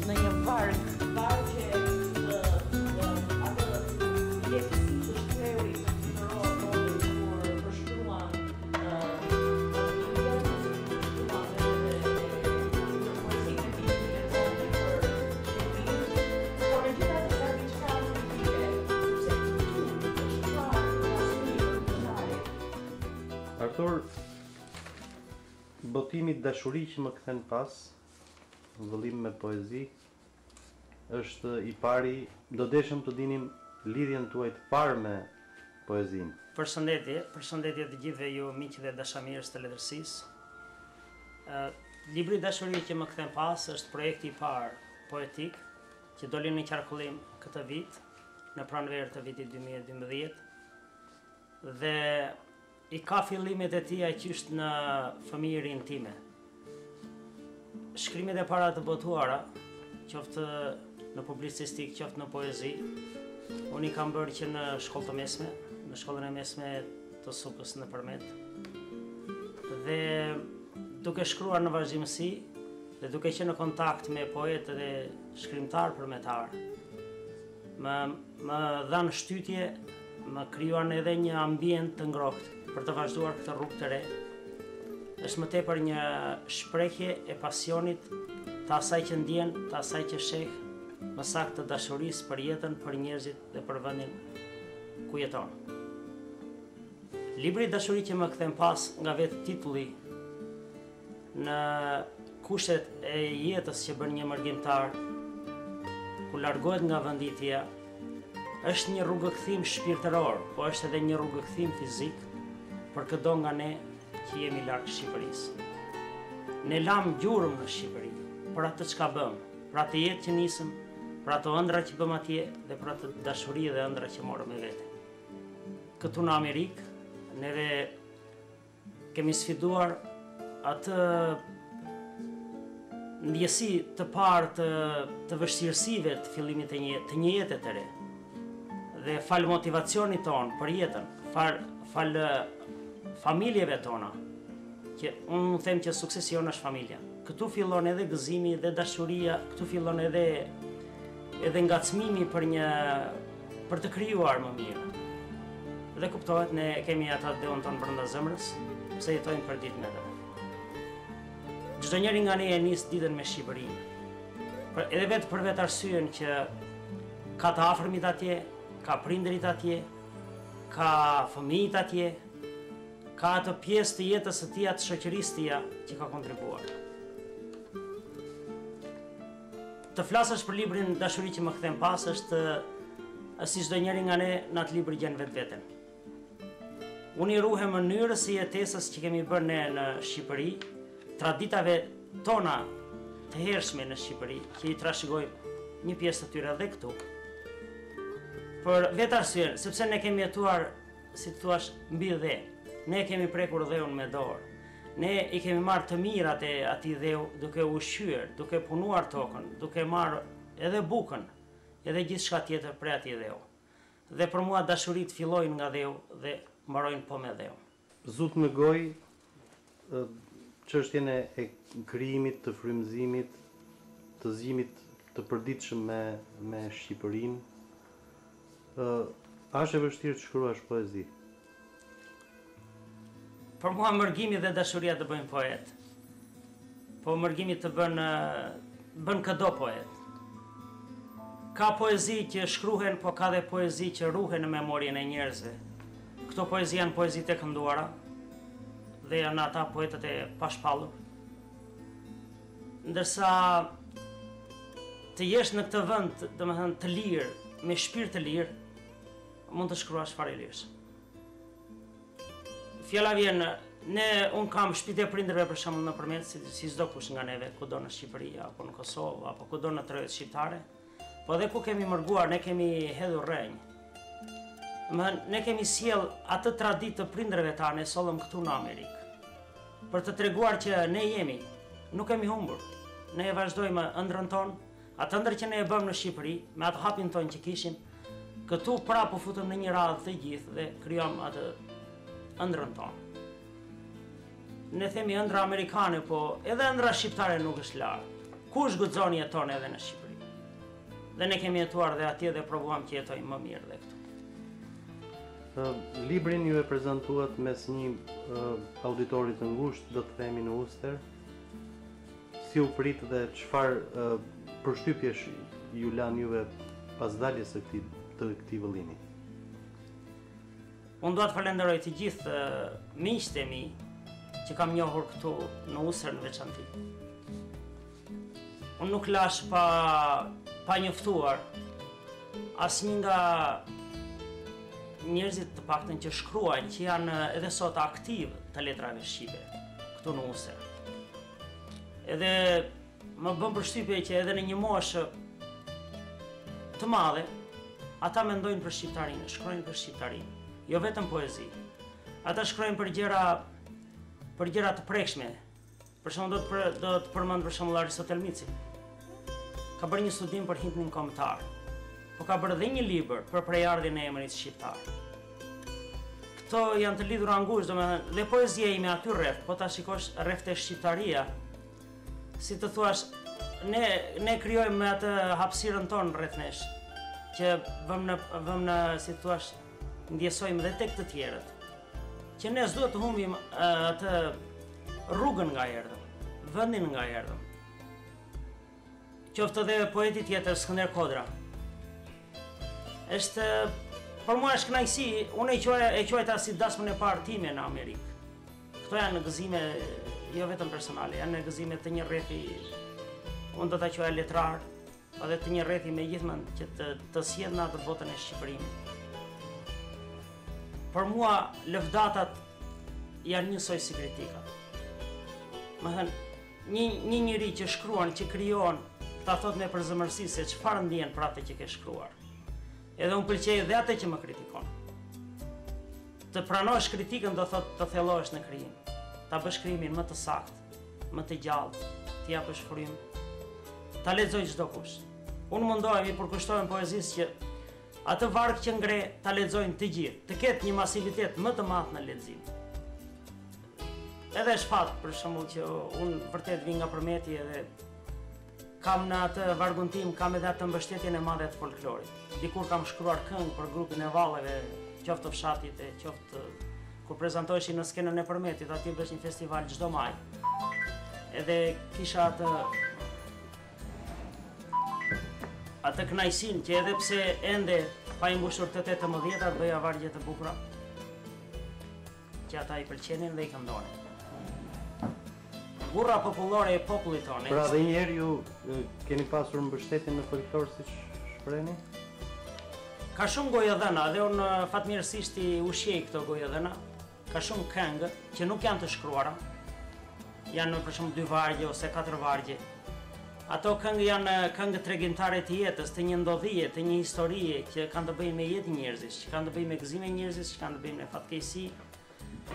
Në një vargje atë lehtësi të shkreurit në rolin kur përshkruan poezinë e tij për por në gjitha të servi çka politike, sepse Artur, botimi dashuri që më kthen pas vëllim me poezi është i pari, do deshëm të dinim lidhjen tuaj të parë me poezinë. Përshëndetje të gjithëve ju miqve dhe dashamirës të letërsisë. Libri Dashuri që më kthen pas është projekti i parë poetik që doli në qarkullim këtë vit, në pranverë të vitit 2012 dhe i ka fillimet e tij aqysh në fëmijërinë time. Shkrimet e para të botuara, qoftë në publicistik, qoftë në poezi, unë i kam bërë që në shkollë të mesme, në shkollën e mesme të Sukës në Përmet. Dhe duke shkruar në vazhdimësi dhe duke qenë në kontakt me poetë dhe shkrimtar përmetar, më dhanë shtytje, më krijuan edhe një ambient të ngrohtë për të vazhduar këtë rrugë të re. Është më tepër një shprehje e pasionit të asaj që ndjen, të asaj që sheh, më saktë të dashurisë për jetën, për njerëzit dhe për vendin ku jeton. Libri Dashuri që më kthen pas nga vetë titulli në kushtet e jetës që bën një mërgjimtar ku largohet nga venditja, është një rrugëkthim shpirtëror, po është edhe një rrugëkthim fizik për çdo nga ne që jemi larg Shqipërisë. Ne lam gjurmë në Shqipëri për atë çka bëm, për atë jetë që nisëm, për ato ëndra që bëm atje dhe për atë dashuri dhe ëndra që morëm me vete. Këtu në Amerikë, neve kemi sfiduar atë ndjesi të parë të vështirësive të fillimit të një jete të re. Dhe fal motivacionit ton për jetën, fal familjeve tona, që unë them që suksesi jonë është familja. Këtu fillon edhe gëzimi dhe dashuria, këtu fillon edhe ngacmimi për të krijuar më mirë. Dhe kuptohet ne kemi ata deon tonë brenda zemrës, pse jetojmë për ditë me të. Çdo njeri nga ne e nis ditën me Shqipërinë. Edhe vetë për vetë arsyen që ka të afërmit atje, ka prindërit atje, ka fëmijët atje, ka atë pjesë të jetës së tij, të shoqërisë tij që ka kontribuar. Të flasësh për librin Dashuri që më kthen pas është si çdo njeri nga ne në atë libër gjen vetveten. Unë i ruhem mënyrës së jetesës që kemi bërë ne në Shqipëri, traditave tona të hershme në Shqipëri, që i trashëgojmë një pjesë të tyre edhe këtu. Për vetë arsye, sepse ne kemi jetuar, si të thuash, mbi dhe. Ne kemi prekur dheun me dorë. Ne i kemi marrë të mirat e atij dheu duke ushqyer, duke punuar tokën, duke marrë edhe bukën edhe gjithçka tjetër prej atij dheu. Dhe për mua dashurit fillojnë nga dheu dhe mbarojnë po me dheu. Zut në gojë çështjen e krijimit, të frymëzimit, të zgjimit të përditshëm me Shqipërinë. A është e vështirë të shkruash poezi? Për mua mërgimi dhe dashuria të bëjnë poet. Po mërgimi të bën këdo poet. Ka poezi që shkruhen, po ka dhe poezi që ruhen në memorien e njerëzve. Këto poezi janë poezi të kënduara dhe janë ata poetët e pashpallur. Ndërsa të jesh në këtë vend, domethënë të lirë, me shpirt të lirë, mund të shkruash fare lirësh. Fjala vjen, unë kam shtëpitë e prindërve për shembull nëpërmjet si çdo kush nga neve, kudo në Shqipëri apo në Kosovë apo kudo në tretet shqiptare, po edhe ku kemi mërguar, ne kemi hedhur rrenj. Ne kemi sjell atë traditë të prindërve tanë, sollëm këtu në Amerikë. Për të treguar që ne jemi, nuk kemi humbur. Ne e vazhdojmë ëndrrën tonë, atë ëndër që ne e bëm në Shqipëri, me atë hapin tonë që kishim, këtu prapë u futëm në një radhë të gjithë dhe krijom atë ëndrrën tonë. Ne themi ëndra amerikane, po edhe ëndra shqiptare nuk është larë. Kush guxon jeton edhe në Shqipëri? Dhe ne kemi jetuar dhe atje dhe provuam që jetojmë më mirë dhe këtu. Librin ju e prezantuat mes një auditorit të ngushtë, do të themi në Uster. Si u prit dhe çfarë përshtypjesh ju lan juve pas daljes së këtij vëllimi? Unë do të falenderoj të gjithë miqtë e mi që kam njohur këtu në Usër në veçanti. Unë nuk lash pa njoftuar asnjë nga njerëzit të paktën që shkruajnë, që janë edhe sot aktiv të letrave shqipe këtu në Usër. Edhe më bën përshtypje që edhe në një moshë të madhe, ata mendojnë për shqiptarinë, shkruajnë për shqiptarinë, jo vetëm poezi. Ata shkruajnë për gjëra të prekshme. Për shembull do të përmend për shembull Aristotel Mici. Ka bërë një studim për himnin kombëtar, po ka bërë dhe një libër për prejardhjen e emrit shqiptar. Këto janë të lidhura ngushtë, domethënë, dhe poezia ime aty rreth, po ta shikosh rreth te shqiptaria, si të thuash, ne krijojmë me atë hapësirën tonë rreth nesh, që vëmë në, si të thuash, ndjesojmë dhe tek të tjerët, që ne s'duhet të humbim atë rrugën nga erdhëm, vendin nga erdhëm. Qoftë edhe poeti tjetër Skënder Kodra. Për mua është kënaqësi, unë e quajta si dasmën e parë time në Amerikë. Këto janë gëzime jo vetëm personale, janë gëzime të një rrethi, unë do ta quaj letrar, edhe të një rrethi megjithmonë që të sjell në atë botën e Shqipërisë. Për mua lëvdatat janë njësoj si kritikat. Më thënë, një njeri që shkruan, që krijon, ta thot me përzemërsi se çfarë ndjen për atë që ke shkruar. Edhe unë pëlqej dhe atë që më kritikon. Të pranosh kritikën do thot të thellohesh në krijim. Ta bësh krijimin më të saktë, më të gjallë, t'i japësh frymë. Ta lexoj çdo kush. Unë mundohem i përkushtohem poezisë që atë varg që ngre ta lexojnë të gjithë, të ketë një masivitet më të madh në lexim. Edhe shfat, për shembull, që unë vërtet vi nga Përmeti edhe kam në atë vargun tim, kam edhe atë mbështetjen e madhe të folklorit. Dikur kam shkruar këngë për grupin e valleve, qoftë të fshatit, qoftë kur prezantoheshin në skenën e Përmetit, aty bësh një festival çdo maj. Edhe kisha atë kënaqësinë që edhe pse ende pa i mbushur të 18-at bëja vargje të bukura që ata i pëlqenin dhe i këndonin. Gurra popullore e popullit tonë. Pra dhe njerë ju keni pasur mbështetjen në folklor si shprehni? Ka shumë gojëdhëna dhe unë fatmirësisht i ushqej këto gojëdhëna. Ka shumë këngë që nuk janë të shkruara. Janë për shembull 2 vargje ose 4 vargje. Ato këngë janë këngë tregimtare të jetës, të një ndodhie, të një historie që kanë të bëjnë me jetë njerëzish, që kanë të bëjnë me gëzime njerëzish, që kanë të bëjnë me fatkeqësi,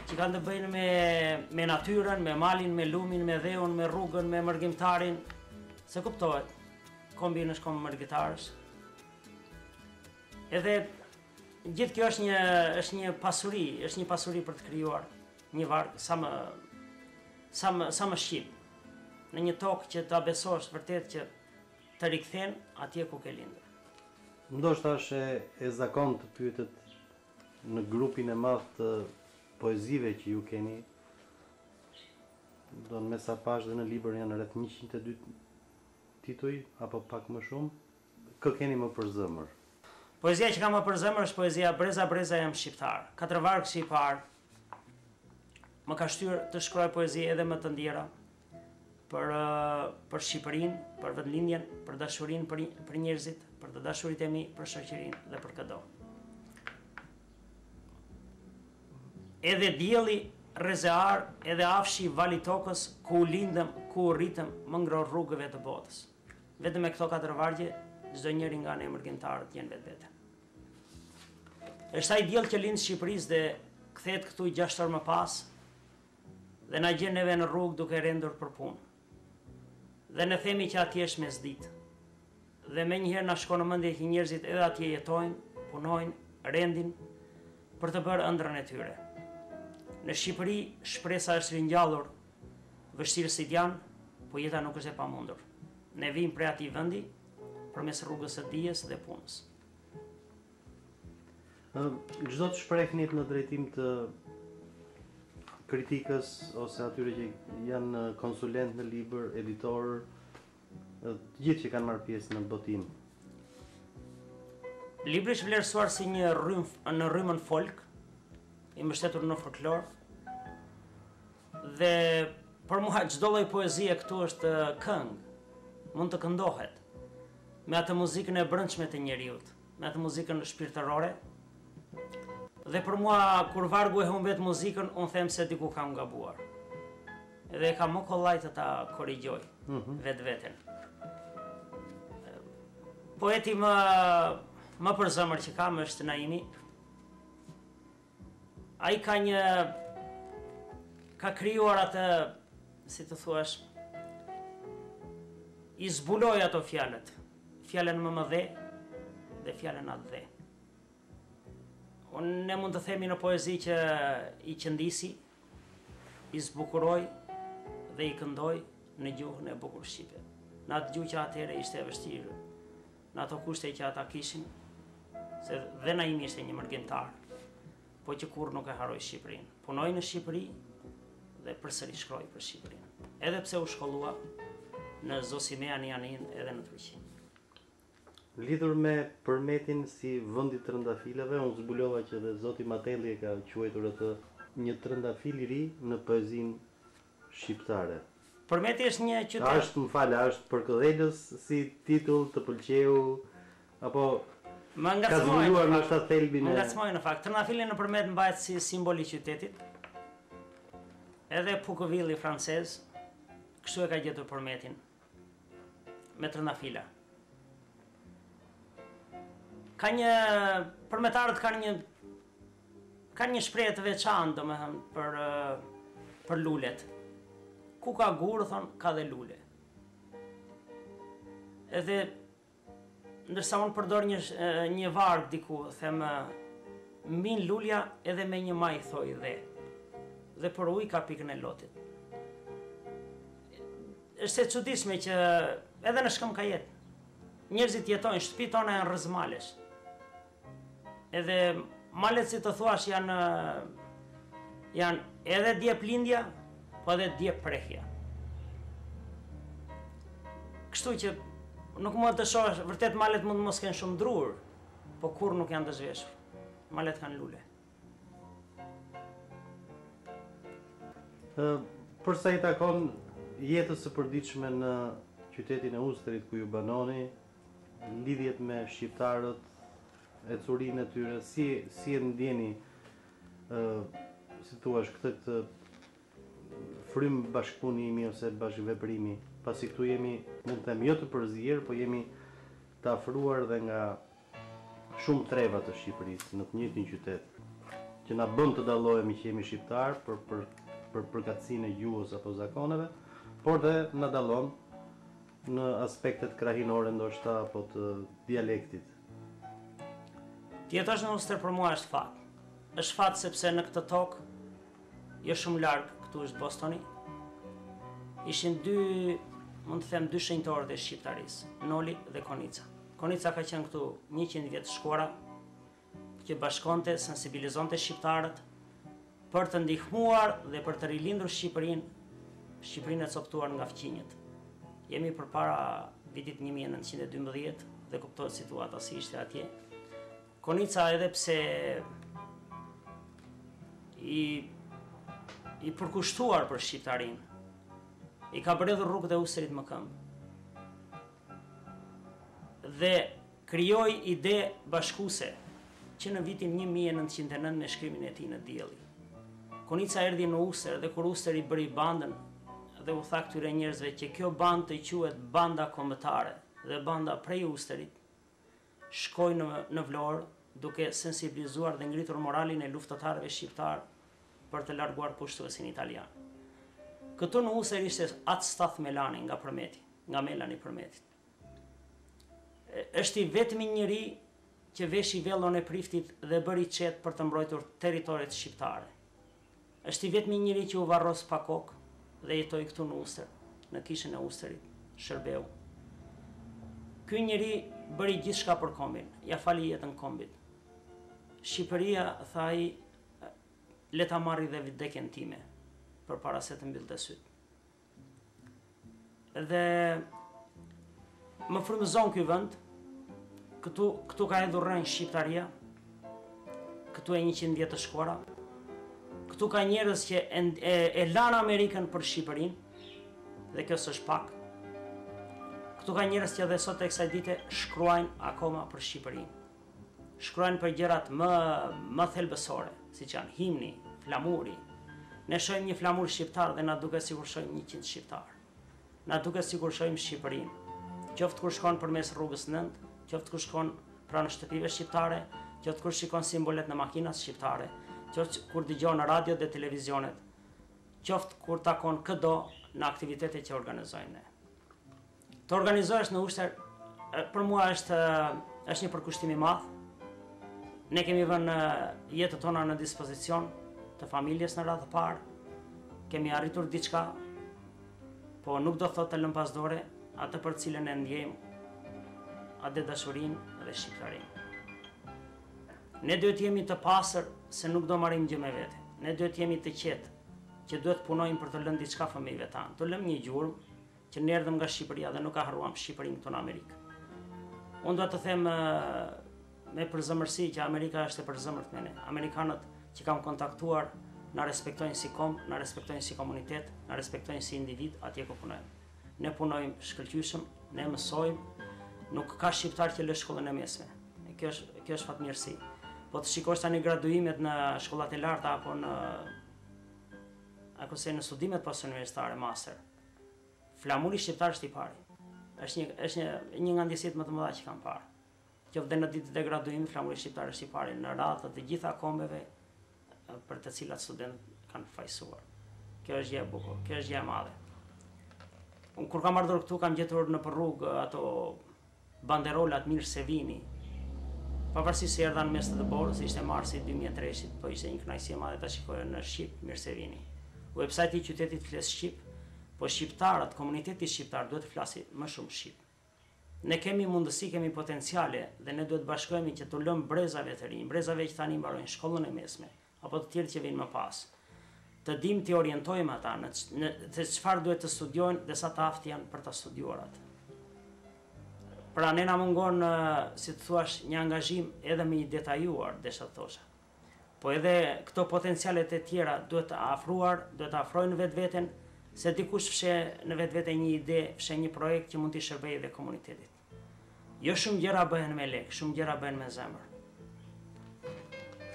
që kanë të bëjnë me natyrën, me malin, me lumin, me dheun, me rrugën, me mërgjimtarin. Se kuptohet, kombi është kom mërgjimtarës. Edhe gjithë kjo është një pasuri për të krijuar një varg sa më shqip, në një tokë që ta besosh vërtet që të rikthen atje ku ke lindur. Ndoshta është e zakon të pyetet në grupin e madh të poezive që ju keni, do në me sa pash dhe në libër janë rreth 102 tituj, apo pak më shumë, kë keni më për zëmër? Poezia që kam më për zemër është poezia Breza Breza jam shqiptar. 4 vargë shqiptar më ka shtyrë të shkruaj poezi edhe më të ndjera për Shqipërinë, për vendlindjen, për dashurinë për njerëzit, për të dashurit e mi, për shoqërinë dhe për këdo. Edhe dielli rezear, edhe afshi vali tokës, ku u lindëm, ku u rritëm, më ngro rrugëve të botës. Vetëm me këto 4 vargje, çdo njeri nga ne emërgjimtarët jenë vetvete. Është ai diell që lind Shqipërisë dhe kthehet këtu 6 orë më pas dhe na gjen neve në rrugë duke rendur për punë. Dhe ne themi që atje është mesditë. Dhe menjëherë na shkon në mendje që njerëzit edhe atje jetojnë, punojnë, rendin për të bërë ëndrrën e tyre. Në Shqipëri shpresa është ringjallur, vështirësit janë, po jeta nuk është e pamundur. Ne vim prej atij vendi përmes rrugës së dijes dhe punës. Çdo të shprehnit në drejtim të kritikës ose atyre që janë konsulent në libër, editor, të gjithë që kanë marrë pjesë në botim. Libri është vlerësuar si një në rrymën folk, i mbështetur në folklor. Dhe për mua çdo lloj poezie këtu është këngë, mund të këndohet me atë muzikën e brendshme të njeriut, me atë muzikën shpirtërore. Dhe për mua, kur vargu e humbet muzikën, unë them se diku kam gabuar. Edhe kam më kollaj të ta korrigjoj vetveten. Poeti më për zemër që kam është Naimi. Ai ka krijuar atë, si të thuash, i zbuloi ato fjalët. Fjalën më dhe dhe fjalën atë dhe. Unë ne mund të themi në poezi që i qëndisi, i zbukuroj dhe i këndoj në gjuhën e bukur shqipe. Në atë gjuhë që atëherë ishte e vështirë, në ato kushte që ata kishin, se dhe Naimi ishte një mërgjimtar, po që kur nuk e haroj Shqipërinë. Punoj në Shqipëri dhe përsëri shkroj për Shqipërinë. Edhe pse u shkollua në Zosimea Nianin edhe në Turqi. Lidhur me Përmetin si vendi të rëndafilave, unë zbulova që dhe Zoti Matelli e ka quajtur atë një trëndafil i ri në poezinë shqiptare. Përmeti është një qytet. Është për këdhelës si titull të pëlqeu apo ka zbuluar në shtat thelbin e. Më ngacmoi në fakt. Trëndafili në Përmet mbahet si simbol i qytetit. Edhe Pukovilli francez kështu e ka gjetur Përmetin me trëndafila. Përmetarët kanë një shprehje të veçantë, domethënë, për lulet. Ku ka gurë, thon, ka dhe lule. Edhe ndërsa unë përdor një varg diku, them min lulja edhe me një maj thoj dhe për ujë ka pikën e lotit. Është e çuditshme që edhe në Shkëm ka jetë. Njerëzit jetojnë, shtëpitë tona janë rrezmalesh. Edhe malet, si të thuash, janë edhe djep lindja, po edhe djep prehja. Kështu që nuk mund të shohësh, vërtet malet mund mos kenë shumë drur, po kur nuk janë të zhveshur. Malet kanë lule. Për sa i takon jetës së përditshme në qytetin e Ustrit ku ju banoni, lidhjet me shqiptarët, ecurinë e tyre, si e ndjeni, si thuash, këtë frym bashkëpunimi ose bashkëveprimi, pasi këtu jemi, mund të them, jo të përzier, po jemi të afruar dhe nga shumë treva të Shqipërisë në të njëjtin qytet, që na bën të dallohemi që jemi shqiptar për përkatësinë e gjuhës apo zakoneve, por dhe na dallon në aspektet krahinore ndoshta apo të dialektit. Ti jetosh në Ulster për mua është fat. Është fat sepse në këtë tokë, jo shumë larg, këtu është Bostoni, ishin mund të them dy shenjtorët e shqiptarisë, Noli dhe Konica. Konica ka qenë këtu 100 vjet shkuara, që bashkonte, sensibilizonte shqiptarët për të ndihmuar dhe për të rilindur Shqipërinë e coptuar nga fqinjët. Jemi përpara vitit 1912 dhe kuptohet situata si ishte atje. Konica edhe pse i përkushtuar për shqiptarinë, i ka bredhur rrugët e Ulsterit më këmbë. Dhe krijoi ide bashkuese që në vitin 1909 me shkrimin e tij në Dielli. Konica erdhi në Ulster dhe kur Ulsteri bëri bandën dhe u tha këtyre njerëzve që kjo bandë të quhet banda kombëtare dhe banda prej Ulsterit shkoi në Vlorë duke sensibilizuar dhe ngritur moralin e luftëtarëve shqiptar për të larguar pushtuesin italian. Këtu në Ulster ishte atë Stath Melani nga Përmeti, nga Melani Përmetit. Është i vetmi njeri që veshi vellon e Priftit dhe bëri qetë për të mbrojtur territoret shqiptare. Është i vetmi njeri që u varros pa kokë dhe jetoi këtu në Ulster, në kishën e Ulsterit, shërbeu. Ky njeri bëri gjithçka për kombin, ja fali jetën kombit. Shqipëria, tha ai, le ta marrë dhe vdekjen time, përpara se të mbyllte syt. Dhe më frymëzon ky vend. Këtu ka hedhur rënjë shqiptaria. Këtu e 100 vjet të shkuara. Këtu ka njerëz që e lanë Amerikën për Shqipërinë, dhe kjo s'është pak. Këtu ka njerëz që edhe sot e kësaj dite shkruajnë akoma për Shqipërinë. Shkruajnë për gjërat më thelbësore, siç janë himni, flamuri. Ne shohim një flamur shqiptar dhe na duket sikur shohim 100 shqiptar. Na duket sikur shohim Shqipërinë. Qoftë kur shkon përmes rrugës 9, qoftë kur shkon pranë shtëpive shqiptare, qoftë kur shikon simbolet në makinat shqiptare, qoftë kur dëgjon në radio dhe televizionet, qoftë kur takon këdo në aktivitetet që organizojnë ne. Të organizohesh në Ulster për mua është një përkushtim i madh. Ne kemi vënë jetën tona në dispozicion të familjes në radhë parë. Kemi arritur diçka, po nuk do thotë të lëm pas dore atë për cilën e ndjejmë, atë dashurinë dhe shqiptarinë. Ne duhet jemi të pastër se nuk do marrim gjë me vete. Ne duhet jemi të qetë, që duhet punojmë për të lënë diçka fëmijëve tanë. Të lëmë një gjurmë që ne erdhëm nga Shqipëria dhe nuk ka harruam Shqipërinë këtu në Amerikë. Unë do të them me përzemërsi që Amerika është e përzemërt me ne. Amerikanët që kam kontaktuar na respektojnë si kom, na respektojnë si komunitet, na respektojnë si individ atje ku punojmë. Ne punojmë shkëlqyshëm, ne mësojmë, nuk ka shqiptar që lë shkollën e mesme. Kjo është fatmirësi. Po të shikosh tani graduimet në shkollat e larta apo në studimet postuniversitare, master. Flamuri shqiptar është i pari. Është një nga ndjesitë më të mëdha që kam parë. Qoftë dhe në ditët e graduimit, flamuri shqiptar është i pari në radhë të gjitha kombeve për të cilat studentët kanë fajsuar. Kjo është gjë e bukur, kjo është gjë e madhe. Unë kur kam ardhur këtu kam gjetur në rrugë ato banderolat Mirë se vini. Pavarësisht se erdhan mes të borës, ishte marsi 2003-shit, po ishte një kënaqësi e madhe ta shikoja në shqip Mirë se vini. Websajti i qytetit fles shqip, po shqiptarët, komuniteti shqiptar duhet të flasi më shumë shqip. Ne kemi mundësi, kemi potenciale dhe ne duhet bashkohemi që të lëmë brezave të rinj, brezave që tani mbarojnë shkollën e mesme, apo të tjerë që vinë më pas. Të dim të orientojmë ata në çfarë duhet të studiojnë dhe sa të aftë janë për ta studiuar atë. Pra ne na mungon, si të thuash, një angazhim edhe më i detajuar, desha të thosha. Po edhe këto potencialet e tjera duhet të afrojnë vetveten, se dikush fshe në vetvete një ide, fshe një projekt që mund t'i shërbejë dhe komunitetit. Jo shumë gjëra bëhen me lek, shumë gjëra bëhen me zemër.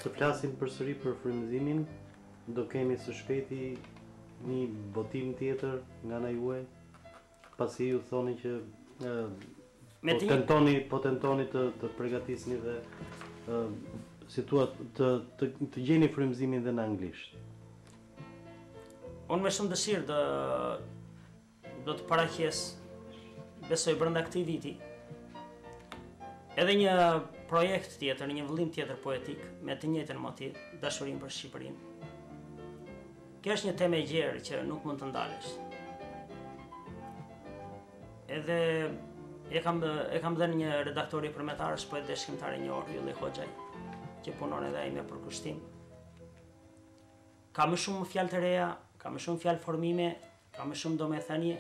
Të flasim përsëri për frymëzimin, do kemi së shpejti një botim tjetër nga ana juaj, pasi ju thoni që po tentoni të përgatisni dhe si thua të gjeni frymëzimin dhe në anglisht. Unë me shumë dëshirë do të paraqes, besoj brenda këtij viti, Edhe një projekt tjetër, një vëllim tjetër poetik me të njëjtën motiv, dashurinë për Shqipërinë. Kjo është një temë e gjerë që nuk mund të ndalesh. Edhe e kam dhënë një redaktori përmetarës, poet dhe shkrimtar i njohur, Ylli Hoxhaj, që punon edhe ai me përkushtim. Ka më shumë fjalë të reja, ka më shumë fjalë formime, ka më shumë domethënie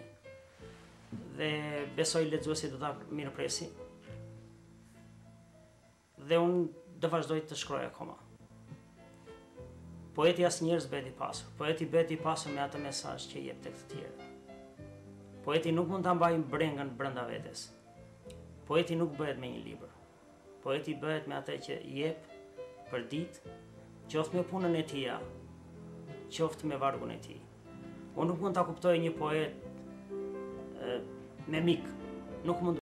dhe besoj lexuesi do ta mirëpresi. Dhe unë do vazhdoj të shkruaj akoma. Poeti asnjëherë s'bëhet i pasur. Poeti bëhet i pasur me atë mesazh që jep tek të tjerë. Poeti nuk mund ta mbajë brengën brenda vetes. Poeti nuk bëhet me një libër. Poeti bëhet me atë që jep për ditë, qoftë me punën e tij, qoftë me vargun e tij. Unë nuk mund ta kuptoj një poet me mik. Nuk mund